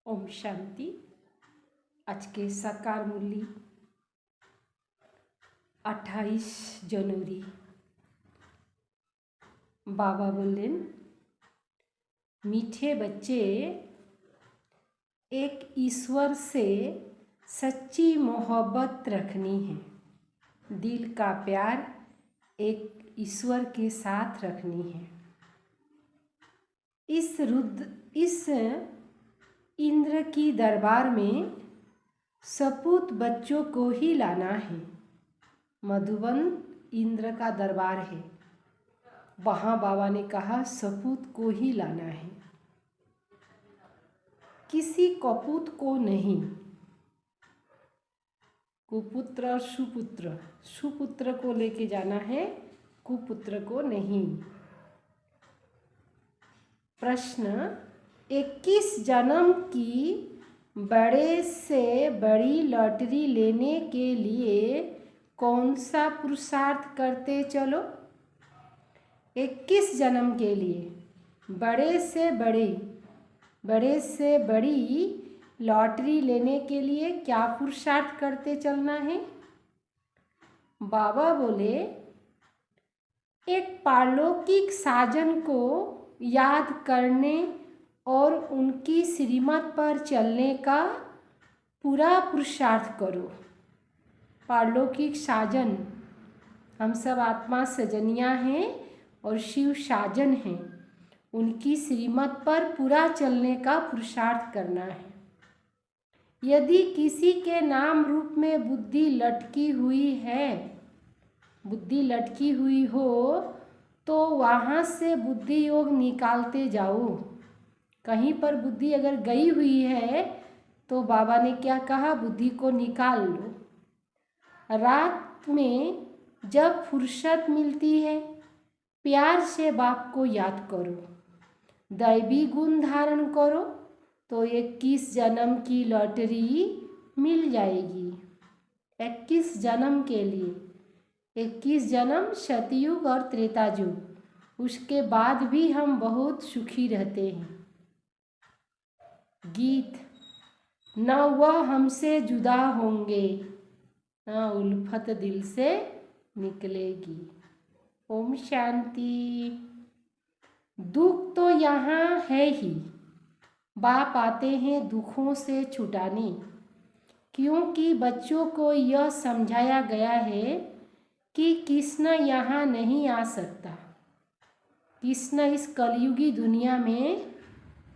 ओम शांति। आज के साकार मूल्य 28 जनवरी। बाबा बोलें, मीठे बच्चे, एक ईश्वर से सच्ची मोहब्बत रखनी है। दिल का प्यार एक ईश्वर के साथ रखनी है। इस इंद्र की दरबार में सपूत बच्चों को ही लाना है। मधुबन इंद्र का दरबार है, वहाँ बाबा ने कहा सपूत को ही लाना है, किसी कपूत को नहीं। कुपुत्र और सुपुत्र को लेके जाना है, कुपुत्र को नहीं। प्रश्न, 21 जन्म की बड़े से बड़ी लॉटरी लेने के लिए कौन सा पुरुषार्थ करते चलो? 21 जन्म के लिए बड़े से बड़ी लॉटरी लेने के लिए क्या पुरुषार्थ करते चलना है? बाबा बोले, एक पारलौकिक साजन को याद करने और उनकी श्रीमत पर चलने का पूरा पुरुषार्थ करो। पारलौकिक साजन, हम सब आत्मा सजनियाँ हैं और शिव साजन हैं। उनकी श्रीमत पर पूरा चलने का पुरुषार्थ करना है। यदि किसी के नाम रूप में बुद्धि लटकी हुई हो तो वहाँ से बुद्धि योग निकालते जाओ। कहीं पर बुद्धि अगर गई हुई है तो बाबा ने क्या कहा, बुद्धि को निकाल लो। रात में जब फुर्सत मिलती है प्यार से बाप को याद करो, दैवी गुण धारण करो तो 21 जन्म की लॉटरी मिल जाएगी। 21 जन्म के लिए, 21 जन्म सतयुग और त्रेता युग, उसके बाद भी हम बहुत सुखी रहते हैं। गीत, न वह हमसे जुदा होंगे, न उल्फत दिल से निकलेगी। ओम शांति। दुख तो यहाँ है ही, बाप आते हैं दुखों से छुटाने, क्योंकि बच्चों को यह समझाया गया है कि कृष्ण यहाँ नहीं आ सकता। कृष्ण इस कलयुगी दुनिया में,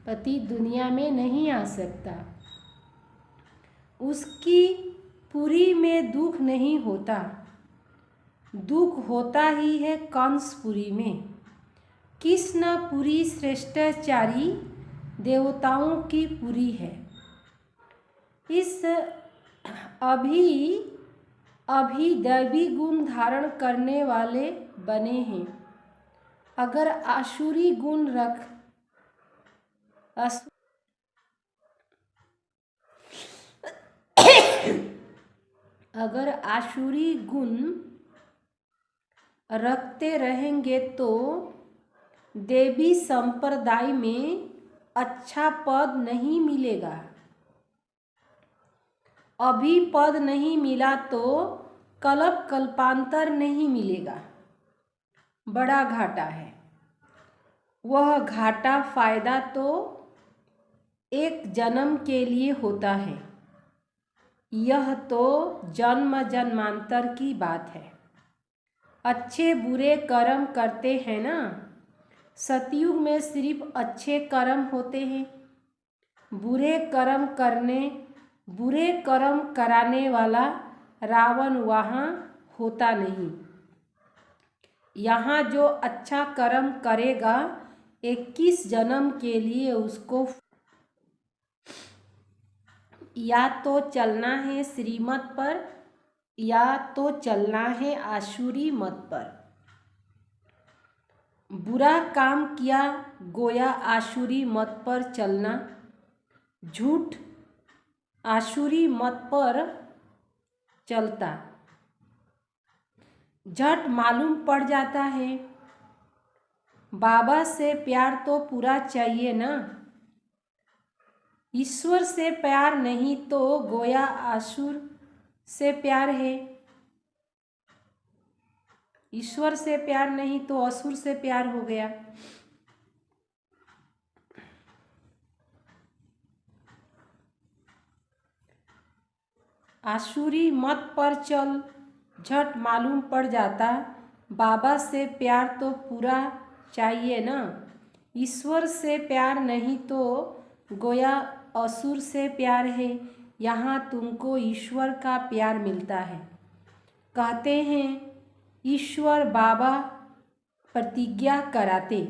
पतित दुनिया में नहीं आ सकता। उसकी पुरी में दुख नहीं होता, दुख होता ही है कंसपुरी में। कृष्ण पुरी श्रेष्ठाचारी देवताओं की पुरी है। इस अभी दैवी गुण धारण करने वाले बने हैं। अगर आसुरी गुण रखते रहेंगे तो देवी संप्रदाय में अच्छा पद नहीं मिलेगा। अभी पद नहीं मिला तो कल्पांतर नहीं मिलेगा, बड़ा घाटा है। वह घाटा फायदा तो एक जन्म के लिए होता है, यह तो जन्म जन्मांतर की बात है। अच्छे बुरे कर्म करते हैं ना, सतयुग में सिर्फ अच्छे कर्म होते हैं। बुरे कर्म कराने वाला रावण वहाँ होता नहीं। यहाँ जो अच्छा कर्म करेगा 21 जन्म के लिए उसको या तो चलना है श्रीमत पर या तो चलना है आसुरी मत पर। बुरा काम किया गोया आसुरी मत पर चलना, झूठ आसुरी मत पर चलता झट मालूम पड़ जाता है। बाबा से प्यार तो पूरा चाहिए ना। ईश्वर से प्यार नहीं तो गोया असुर से प्यार है। ईश्वर से प्यार नहीं तो असुर से प्यार हो गया। आसुरी मत पर चल, झट मालूम पड़ जाता, बाबा से प्यार तो पूरा चाहिए ना। ईश्वर से प्यार नहीं तो गोया असुर से प्यार है, यहाँ तुमको ईश्वर का प्यार मिलता है। कहते हैं ईश्वर बाबा प्रतिज्ञा कराते,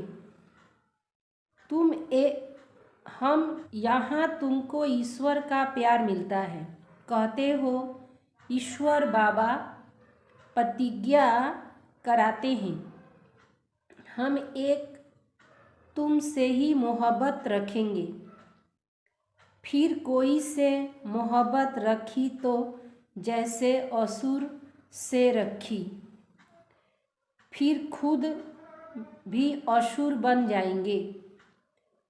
हम यहाँ तुमको ईश्वर का प्यार मिलता है। कहते हो ईश्वर बाबा प्रतिज्ञा कराते हैं, हम एक तुमसे ही मोहब्बत रखेंगे। फिर कोई से मोहब्बत रखी तो जैसे असुर से रखी, फिर खुद भी असुर बन जाएंगे।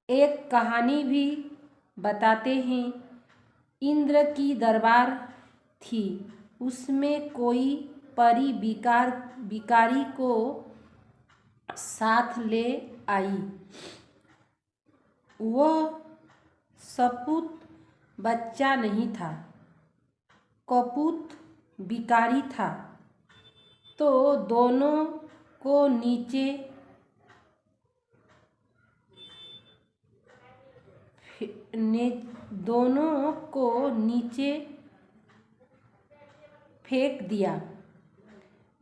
एक कहानी भी बताते हैं, इंद्र की दरबार थी, उसमें कोई परी भिखारी को साथ ले आई। वह सपूत बच्चा नहीं था, कपूत भिखारी था। तो दोनों को नीचे फेंक दिया।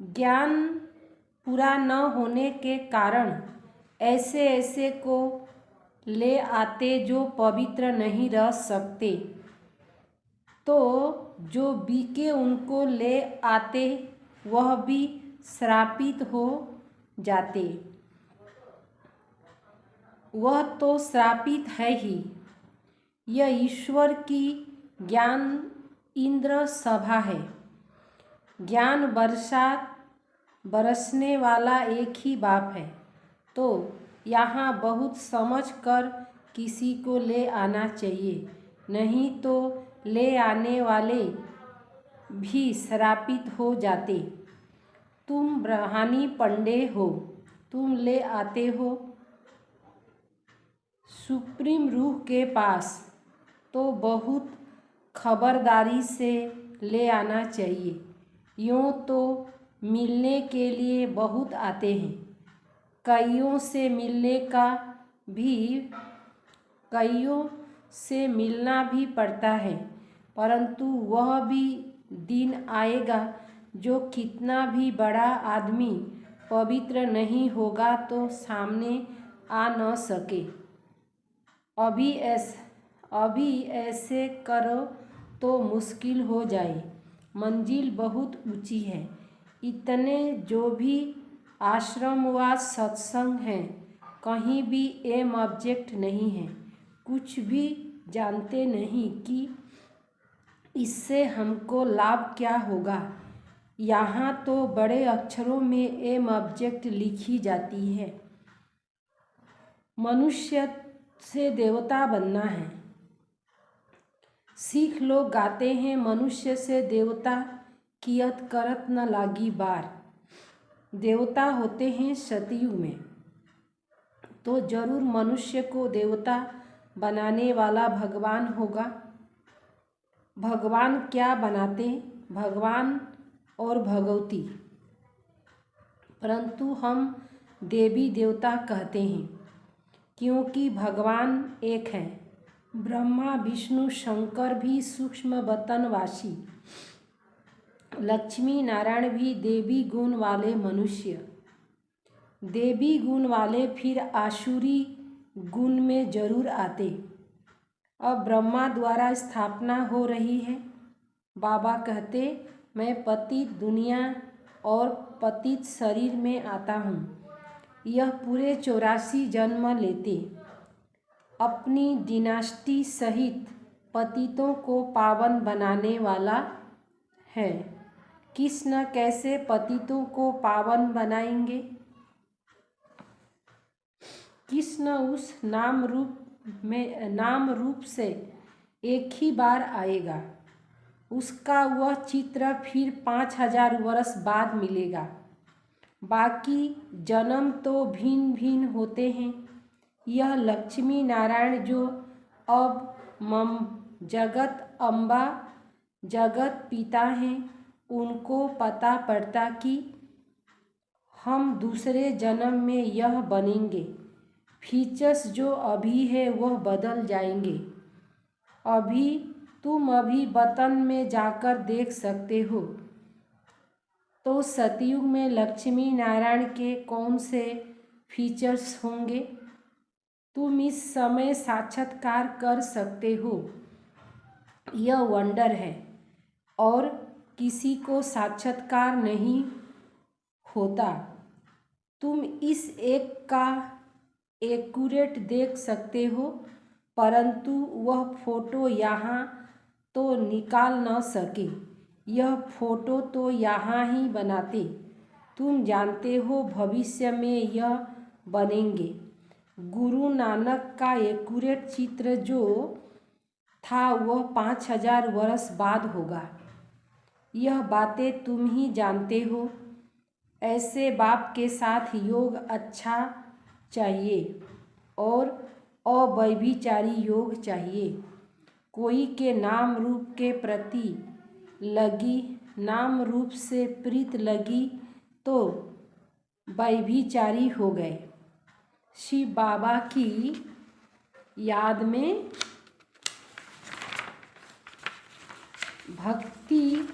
ज्ञान पूरा न होने के कारण ऐसे को ले आते जो पवित्र नहीं रह सकते, तो जो बीके उनको ले आते वह भी श्रापित हो जाते। वह तो श्रापित है ही। यह ईश्वर की ज्ञान इंद्र सभा है। ज्ञान बरसने वाला एक ही बाप है। तो यहाँ बहुत समझ कर किसी को ले आना चाहिए, नहीं तो ले आने वाले भी श्रापित हो जाते। तुम ब्रह्मानी पंडे हो, तुम ले आते हो सुप्रीम रूह के पास, तो बहुत खबरदारी से ले आना चाहिए। यूँ तो मिलने के लिए बहुत आते हैं, कईयों से मिलना भी पड़ता है, परंतु वह भी दिन आएगा जो कितना भी बड़ा आदमी पवित्र नहीं होगा तो सामने आ न सके। अभी ऐसे करो तो मुश्किल हो जाए। मंजिल बहुत ऊंची है। इतने जो भी आश्रम व सत्संग हैं, कहीं भी एम ऑब्जेक्ट नहीं है। कुछ भी जानते नहीं कि इससे हमको लाभ क्या होगा। यहाँ तो बड़े अक्षरों में एम ऑब्जेक्ट लिखी जाती है, मनुष्य से देवता बनना है। सिख लोग गाते हैं, मनुष्य से देवता कियत करत न लागी बार। देवता होते हैं सतयुग में, तो जरूर मनुष्य को देवता बनाने वाला भगवान होगा। भगवान क्या बनाते? भगवान और भगवती, परंतु हम देवी देवता कहते हैं क्योंकि भगवान एक है। ब्रह्मा विष्णु शंकर भी सूक्ष्म बतनवासी, लक्ष्मी नारायण भी देवी गुण वाले मनुष्य। देवी गुण वाले फिर आसुरी गुण में जरूर आते। अब ब्रह्मा द्वारा स्थापना हो रही है। बाबा कहते, मैं पतित दुनिया और पतित शरीर में आता हूँ। यह पूरे 84 जन्म लेते अपनी डिनास्टी सहित पतितों को पावन बनाने वाला है। कृष्ण कैसे पतितों को पावन बनाएंगे? कृष्ण उस नाम रूप से एक ही बार आएगा। उसका वह चित्र फिर 5000 वर्ष बाद मिलेगा। बाकी जन्म तो भिन्न भिन्न होते हैं। यह लक्ष्मी नारायण जो अब मम जगत अम्बा जगत पिता हैं, उनको पता पड़ता कि हम दूसरे जन्म में यह बनेंगे। फीचर्स जो अभी है वह बदल जाएंगे। तुम अभी वतन में जाकर देख सकते हो। तो सतयुग में लक्ष्मी नारायण के कौन से फीचर्स होंगे? तुम इस समय साक्षात्कार कर सकते हो। यह वंडर है और किसी को साक्षात्कार नहीं होता। तुम इस एक का एक्यूरेट देख सकते हो, परंतु वह फोटो यहाँ तो निकाल न सके। यह फोटो तो यहाँ ही बनाते। तुम जानते हो भविष्य में यह बनेंगे। गुरु नानक का एक्यूरेट चित्र जो था वह 5000 वर्ष बाद होगा। यह बातें तुम ही जानते हो। ऐसे बाप के साथ योग अच्छा चाहिए और अव्यभिचारी योग चाहिए। कोई के नाम रूप के प्रति लगी, नाम रूप से प्रीत लगी तो व्यभिचारी हो गए। शिव बाबा की याद में भक्ति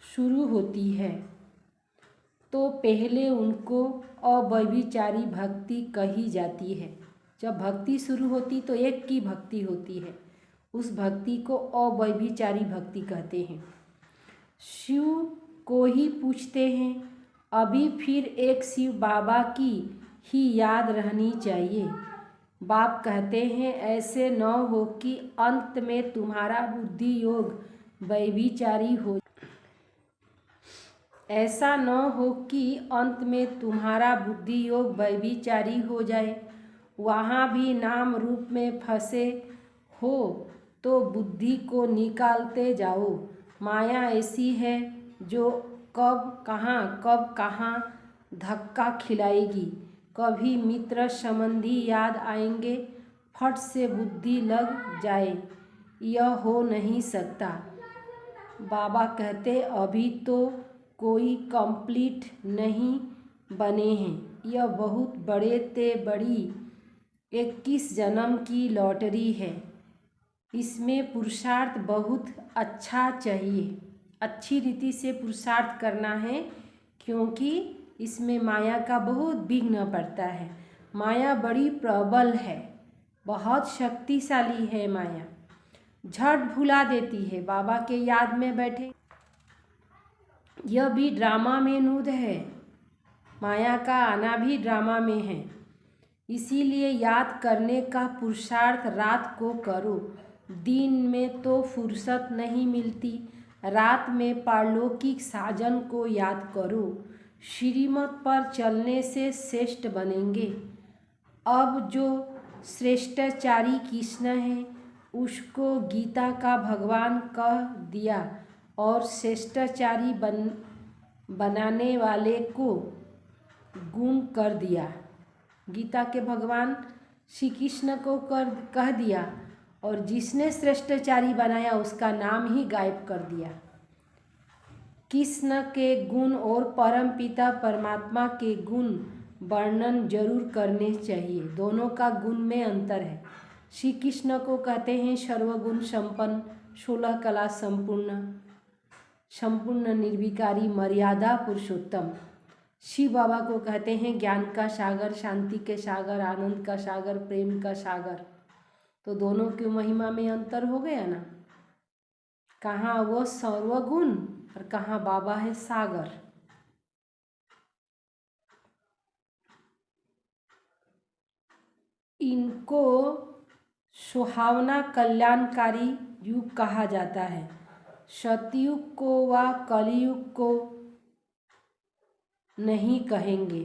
शुरू होती है तो पहले उनको अव्यभिचारी भक्ति कही जाती है। जब भक्ति शुरू होती तो एक की भक्ति होती है, उस भक्ति को अव्यभिचारी भक्ति कहते हैं। शिव को ही पूछते हैं। अभी फिर एक शिव बाबा की ही याद रहनी चाहिए। बाप कहते हैं ऐसे न हो कि अंत में तुम्हारा बुद्धि योग व्यभिचारी हो। ऐसा न हो कि अंत में तुम्हारा बुद्धि योग व्यभिचारी हो जाए। वहाँ भी नाम रूप में फंसे हो तो बुद्धि को निकालते जाओ। माया ऐसी है जो कब कहाँ धक्का खिलाएगी। कभी मित्र संबंधी याद आएंगे, फट से बुद्धि लग जाए। यह हो नहीं सकता। बाबा कहते अभी तो कोई कंप्लीट नहीं बने हैं। यह बहुत बड़े ते बड़ी 21 जन्म की लॉटरी है। इसमें पुरुषार्थ बहुत अच्छा चाहिए। अच्छी रीति से पुरुषार्थ करना है, क्योंकि इसमें माया का बहुत विघ्न पड़ता है। माया बड़ी प्रबल है, बहुत शक्तिशाली है। माया झट भुला देती है। बाबा के याद में बैठे, यह भी ड्रामा में नूद है। माया का आना भी ड्रामा में है। इसीलिए याद करने का पुरुषार्थ रात को करो। दिन में तो फुर्सत नहीं मिलती। रात में पारलौकिक साजन को याद करो। श्रीमत पर चलने से श्रेष्ठ बनेंगे। अब जो श्रेष्ठाचारी कृष्ण है उसको गीता का भगवान कह दिया और श्रेष्ठाचारी बनाने वाले को गुण कर दिया। गीता के भगवान श्री कृष्ण को कह दिया और जिसने श्रेष्ठाचारी बनाया उसका नाम ही गायब कर दिया। कृष्ण के गुण और परम पिता परमात्मा के गुण वर्णन जरूर करने चाहिए। दोनों का गुण में अंतर है। श्री कृष्ण को कहते हैं सर्वगुण संपन्न, 16 कला संपूर्ण निर्विकारी मर्यादा पुरुषोत्तम। शिव बाबा को कहते हैं ज्ञान का सागर, शांति के सागर, आनंद का सागर, प्रेम का सागर। तो दोनों की महिमा में अंतर हो गया ना। कहाँ वो सर्वगुण और कहाँ बाबा है सागर। इनको सुहावना कल्याणकारी युग कहा जाता है। सतयुग को व कलयुग को नहीं कहेंगे।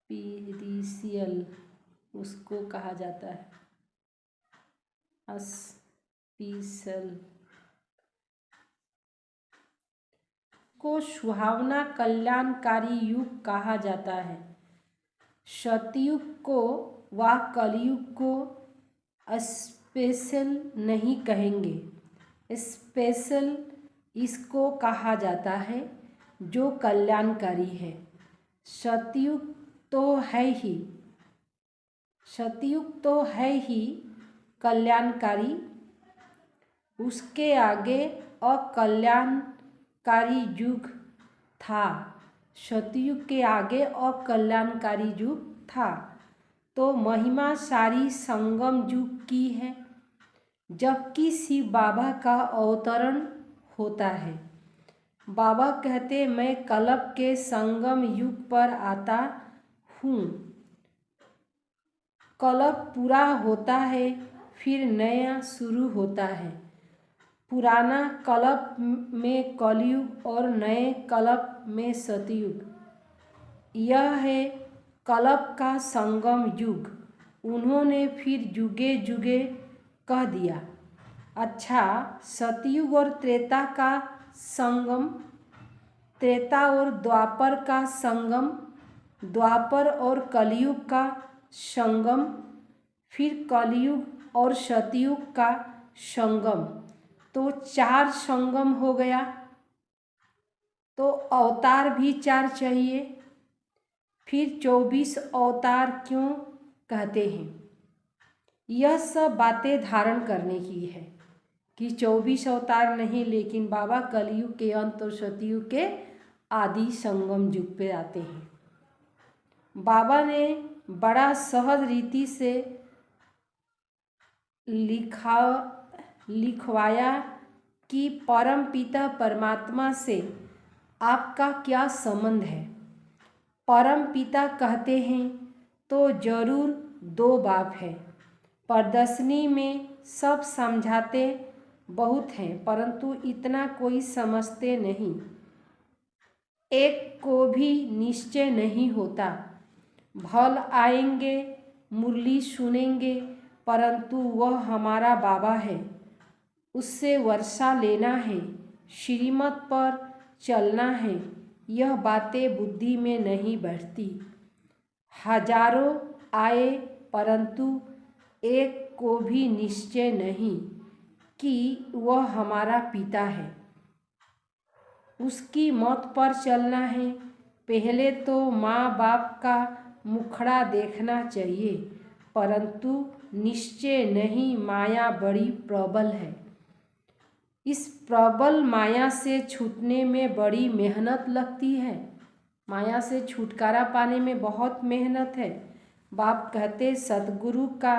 स्पिरिचुअल उसको कहा जाता है, स्पिरिचुअल को सुहावना कल्याणकारी युग कहा जाता है। सतयुग को व कलयुग को स्पेशल नहीं कहेंगे, स्पेशल इसको कहा जाता है जो कल्याणकारी है। सतयुग तो है ही, सतयुग तो है ही कल्याणकारी, उसके आगे अकल्याणकारी युग था। सतयुग के आगे अकल्याणकारी युग था। तो महिमा सारी संगम युग की है, जबकि शिव बाबा का अवतरण होता है। बाबा कहते मैं कलप के संगम युग पर आता हूँ। कलप पूरा होता है फिर नया शुरू होता है। पुराना कलप में कलयुग और नए कलप में सतयुग। यह है कलप का संगम युग। उन्होंने फिर जुगे जुगे कह दिया। अच्छा, सतयुग और त्रेता का संगम, त्रेता और द्वापर का संगम, द्वापर और कलयुग का संगम, फिर कलयुग और सतयुग का संगम, तो 4 संगम हो गया। तो अवतार भी 4 चाहिए। फिर 24 अवतार क्यों कहते हैं? यह सब बातें धारण करने की है कि 24 अवतार नहीं, लेकिन बाबा कलयुग के अंत और सतयुग के आदि संगम युग पे आते हैं। बाबा ने बड़ा सहज रीति से लिखवाया कि परम पिता परमात्मा से आपका क्या संबंध है। परम पिता कहते हैं तो जरूर 2 बाप है। प्रदर्शनी में सब समझाते बहुत हैं, परंतु इतना कोई समझते नहीं। एक को भी निश्चय नहीं होता। भल आएंगे, मुरली सुनेंगे, परंतु वह हमारा बाबा है, उससे वर्षा लेना है, श्रीमत पर चलना है, यह बातें बुद्धि में नहीं बैठती। हजारों आए, परंतु एक को भी निश्चय नहीं कि वह हमारा पिता है, उसकी मत पर चलना है। पहले तो माँ बाप का मुखड़ा देखना चाहिए, परंतु निश्चय नहीं। माया बड़ी प्रबल है। इस प्रबल माया से छूटने में बड़ी मेहनत लगती है। माया से छुटकारा पाने में बहुत मेहनत है। बाप कहते सतगुरु का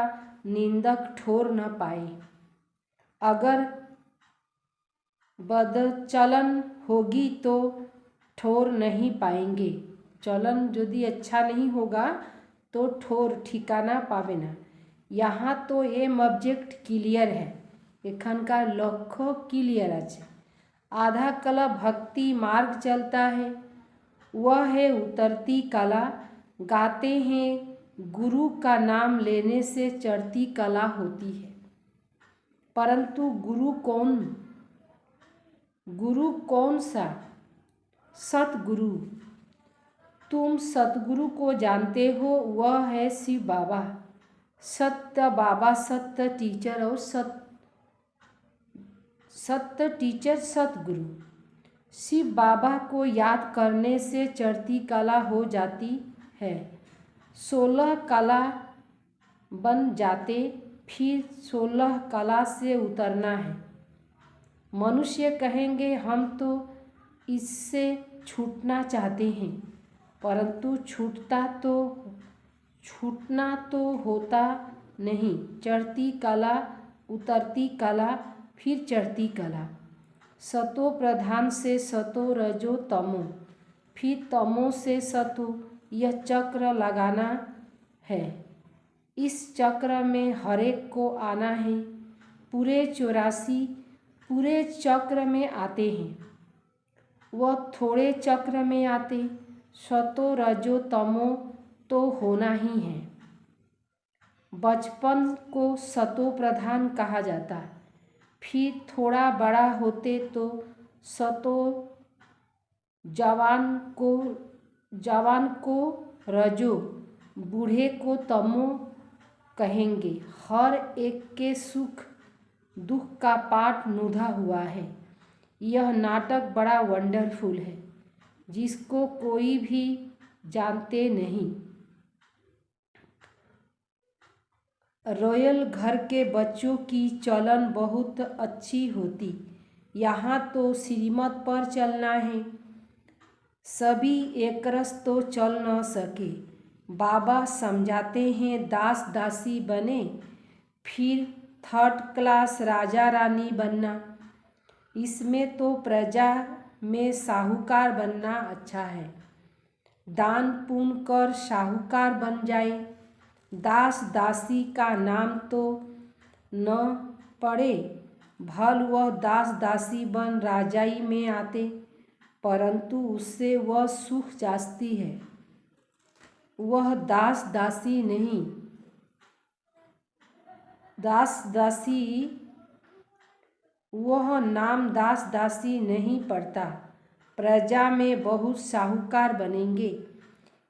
निंदक ठोर न पाए। अगर बदचलन होगी तो ठोर नहीं पाएंगे। चलन यदि अच्छा नहीं होगा तो ठोर ठिकाना पावे ना। यहाँ तो ये सब्जेक्ट क्लियर है, एखनकार लक्ष्य क्लियर আছে। आधा कला भक्ति मार्ग चलता है, वह है उतरती कला। गाते हैं गुरु का नाम लेने से चढ़ती कला होती है, परंतु गुरु कौन सा? सतगुरु। तुम सतगुरु को जानते हो, वह है शिव बाबा। सत्य बाबा, सत्य टीचर और सत्य टीचर सतगुरु। शिव बाबा को याद करने से चढ़ती कला हो जाती है। 16 कला बन जाते, फिर 16 कला से उतरना है। मनुष्य कहेंगे हम तो इससे छूटना चाहते हैं, परंतु छूटना तो होता नहीं। चढ़ती कला, उतरती कला, फिर चढ़ती कला। सतो प्रधान से सतो रजो तमो, फिर तमो से सतो, यह चक्र लगाना है। इस चक्र में हरेक को आना है। पूरे 84 पूरे चक्र में आते हैं, वह थोड़े चक्र में आते। सतो रजो तमो तो होना ही है। बचपन को सतो प्रधान कहा जाता है, फिर थोड़ा बड़ा होते तो सतो, जवान को रजो, बूढ़े को तमो कहेंगे। हर एक के सुख दुख का पाठ नुधा हुआ है। यह नाटक बड़ा वंडरफुल है जिसको कोई भी जानते नहीं। रॉयल घर के बच्चों की चलन बहुत अच्छी होती। यहाँ तो श्रीमत पर चलना है। सभी एकरस तो चल न सके। बाबा समझाते हैं दास दासी बने, फिर थर्ड क्लास राजा रानी बनना। इसमें तो प्रजा में साहूकार बनना अच्छा है। दान पुण्य कर साहूकार बन जाए। दास दासी का नाम तो न पड़े, भल वह दास दासी बन राजाई में आते, परंतु उससे वह सुख जाती है। वह दास दासी नहीं, दास दासी, वह नाम दास दासी नहीं पड़ता। प्रजा में बहुत साहूकार बनेंगे।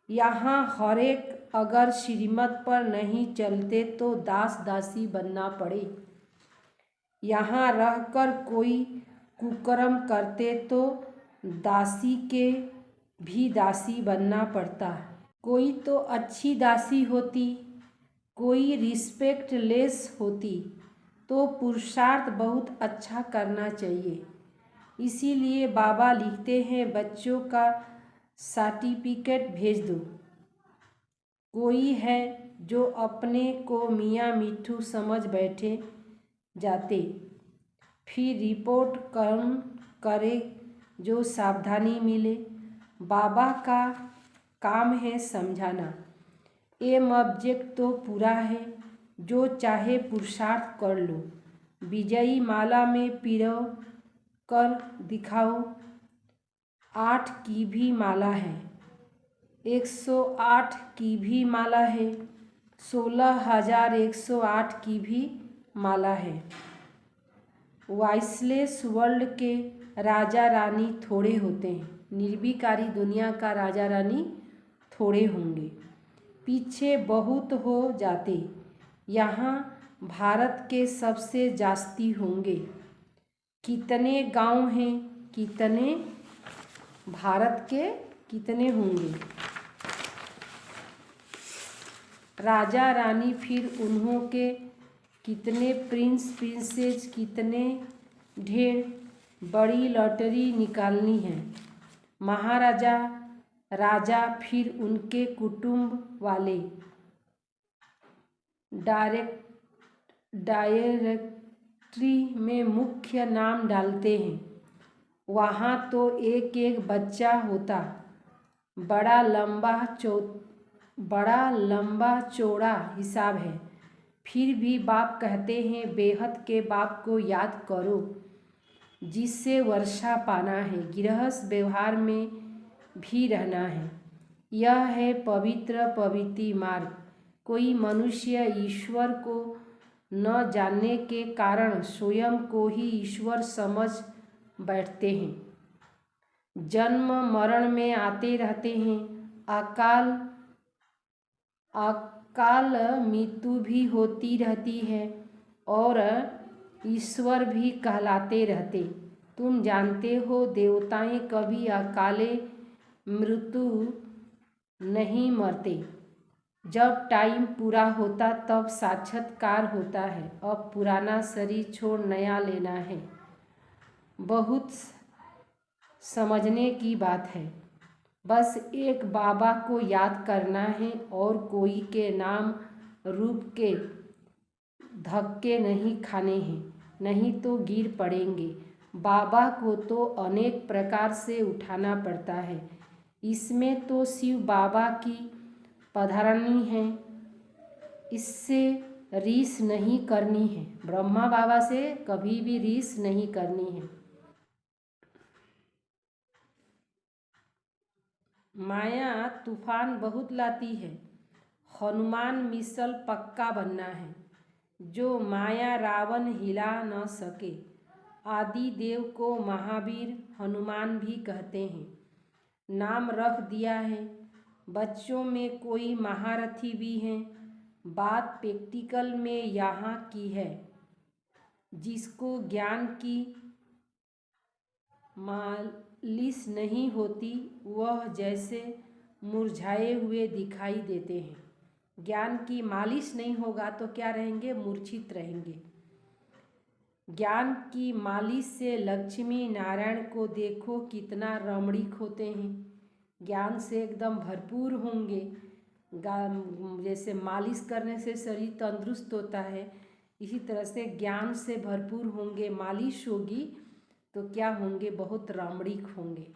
यहाँ हर एक अगर श्रीमत पर नहीं चलते तो दास दासी बनना पड़े। यहाँ रहकर कोई कुकर्म करते तो दासी के भी दासी बनना पड़ता। कोई तो अच्छी दासी होती, कोई रिस्पेक्टलेस होती, तो पुरुषार्थ बहुत अच्छा करना चाहिए। इसीलिए बाबा लिखते हैं बच्चों का सर्टिफिकेट भेज दो। कोई है जो अपने को मियाँ मिट्ठू समझ बैठे जाते, फिर रिपोर्ट करे जो सावधानी मिले। बाबा का काम है समझाना। एम ऑब्जेक्ट तो पूरा है, जो चाहे पुरुषार्थ कर लो। विजयी माला में पिरो कर दिखाओ। 8 की भी माला है, 108 की भी माला है, 16,108 की भी माला है। वाइसलेस वर्ल्ड के राजा रानी थोड़े होते हैं, निर्विकारी दुनिया का राजा रानी थोड़े होंगे, पीछे बहुत हो जाते। यहाँ भारत के सबसे जास्ती होंगे। कितने गांव हैं, कितने भारत के कितने होंगे। राजा रानी, फिर उन्हों के कितने प्रिंस प्रिंसेस, कितने ढेर बड़ी लॉटरी निकालनी है। महाराजा राजा, फिर उनके कुटुंब वाले डायरेक्टरी में मुख्य नाम डालते हैं। वहाँ तो एक एक बच्चा होता। बड़ा लंबा चौड़ा हिसाब है। फिर भी बाप कहते हैं बेहद के बाप को याद करो जिससे वर्षा पाना है, गृहस्थ व्यवहार में भी रहना है। यह है पवित्र पवित्री मार्ग। कोई मनुष्य ईश्वर को न जानने के कारण स्वयं को ही ईश्वर समझ बैठते हैं। जन्म मरण में आते रहते हैं। अकाल मृत्यु भी होती रहती है और ईश्वर भी कहलाते रहते। तुम जानते हो देवताएं कभी अकाले मृत्यु नहीं मरते। जब टाइम पूरा होता तब साक्षात्कार होता है। अब पुराना शरीर छोड़ नया लेना है। बहुत समझने की बात है। बस एक बाबा को याद करना है और कोई के नाम रूप के धक्के नहीं खाने हैं, नहीं तो गिर पड़ेंगे। बाबा को तो अनेक प्रकार से उठाना पड़ता है। इसमें तो शिव बाबा की पधारनी है, इससे रीस नहीं करनी है। ब्रह्मा बाबा से कभी भी रीस नहीं करनी है। माया तूफान बहुत लाती है, हनुमान मिसल पक्का बनना है। जो माया रावण हिला न सके, आदि देव को महावीर हनुमान भी कहते हैं। नाम रख दिया है, बच्चों में कोई महारथी भी हैं। बात प्रैक्टिकल में यहाँ की है। जिसको ज्ञान की मालिश नहीं होती, वह जैसे मुरझाए हुए दिखाई देते हैं। ज्ञान की मालिश नहीं होगा तो क्या रहेंगे? मूर्छित रहेंगे। ज्ञान की मालिश से लक्ष्मी नारायण को देखो कितना रमणीक होते हैं। ज्ञान से एकदम भरपूर होंगे। जैसे मालिश करने से शरीर तंदुरुस्त होता है, इसी तरह से ज्ञान से भरपूर होंगे। मालिश होगी तो क्या होंगे? बहुत रमणीक होंगे।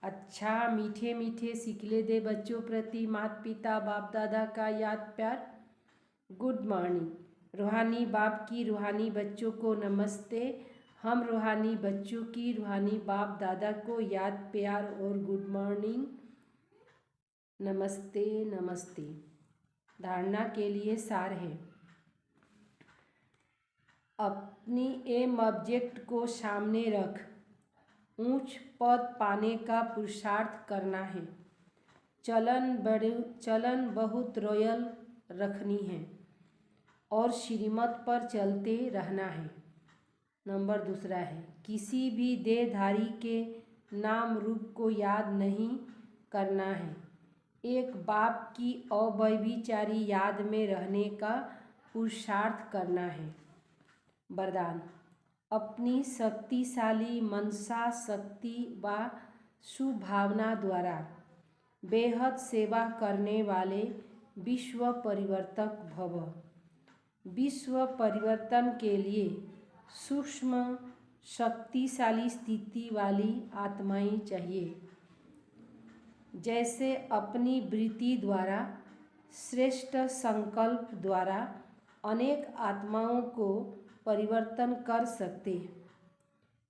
अच्छा मीठे मीठे सिकले दे बच्चों प्रति माता पिता बाप दादा का याद प्यार। Good morning. रूहानी बाप की रूहानी बच्चों को नमस्ते। हम रूहानी बच्चों की रूहानी बाप दादा को याद प्यार और गुड मॉर्निंग, नमस्ते नमस्ते। धारणा के लिए सार है। अपनी एम ऑब्जेक्ट को सामने रख ऊंच पद पाने का पुरुषार्थ करना है। चलन बहुत रॉयल रखनी है और श्रीमत पर चलते रहना है। नंबर दूसरा है, किसी भी देहधारी के नाम रूप को याद नहीं करना है। एक बाप की अव्यभिचारी याद में रहने का पुरुषार्थ करना है। वरदान, अपनी शक्तिशाली मनसा शक्ति व सुभावना द्वारा बेहद सेवा करने वाले विश्व परिवर्तक भव। विश्व परिवर्तन के लिए सूक्ष्म शक्तिशाली स्थिति वाली आत्माएं चाहिए। जैसे अपनी वृत्ति द्वारा श्रेष्ठ संकल्प द्वारा अनेक आत्माओं को परिवर्तन कर सकते।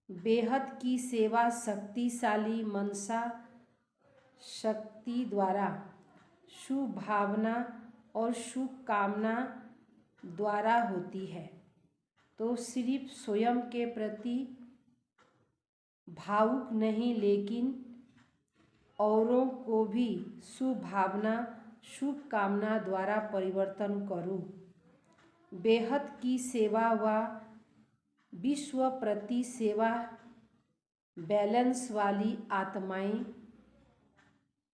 बेहद की सेवा शक्तिशाली मनसा शक्ति द्वारा शुभावना और शुभकामना द्वारा होती है। तो सिर्फ स्वयं के प्रति भावुक नहीं, लेकिन औरों को भी शुभावना शुभकामना द्वारा परिवर्तन करो। बेहद की सेवा व विश्व प्रति सेवा बैलेंस वाली आत्माएं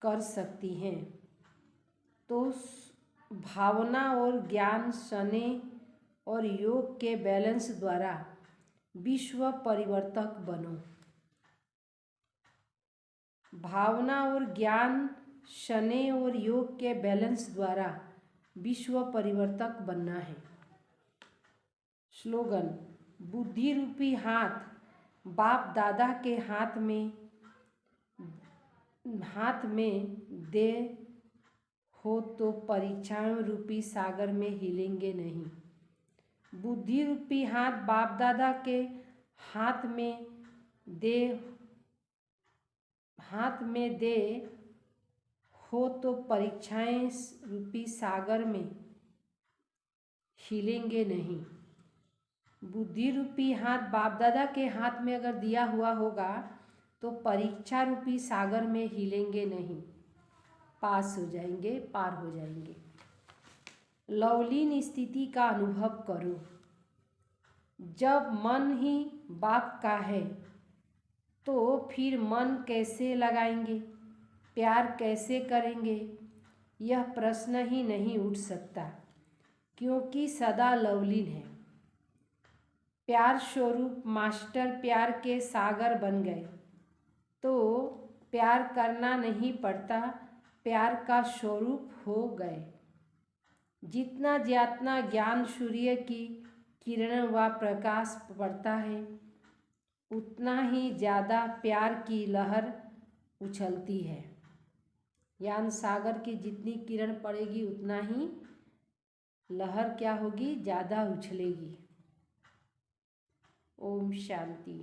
कर सकती हैं। तो भावना और ज्ञान शनै और योग के बैलेंस द्वारा विश्व परिवर्तक बनो। भावना और ज्ञान शनै और योग के बैलेंस द्वारा विश्व परिवर्तक बनना है। स्लोगन, बुद्धि रूपी हाथ बाप दादा के हाथ में दे हो तो परीक्षाओं रूपी सागर में हिलेंगे नहीं। बुद्धि रूपी हाथ बाप दादा के हाथ में दे हो तो परीक्षाएं रूपी सागर में हिलेंगे नहीं। बुद्धि रूपी हाथ बाप दादा के हाथ में अगर दिया हुआ होगा तो परीक्षा रूपी सागर में हिलेंगे नहीं, पास हो जाएंगे, पार हो जाएंगे। लवलीन स्थिति का अनुभव करो। जब मन ही बाप का है तो फिर मन कैसे लगाएंगे, प्यार कैसे करेंगे, यह प्रश्न ही नहीं उठ सकता, क्योंकि सदा लवलीन है। प्यार स्वरूप मास्टर प्यार के सागर बन गए तो प्यार करना नहीं पड़ता, प्यार का स्वरूप हो गए। जितना ज्यादा ज्ञान सूर्य की किरण व प्रकाश पड़ता है, उतना ही ज़्यादा प्यार की लहर उछलती है। ज्ञान सागर की जितनी किरण पड़ेगी उतना ही लहर क्या होगी? ज़्यादा उछलेगी। ओम शांति।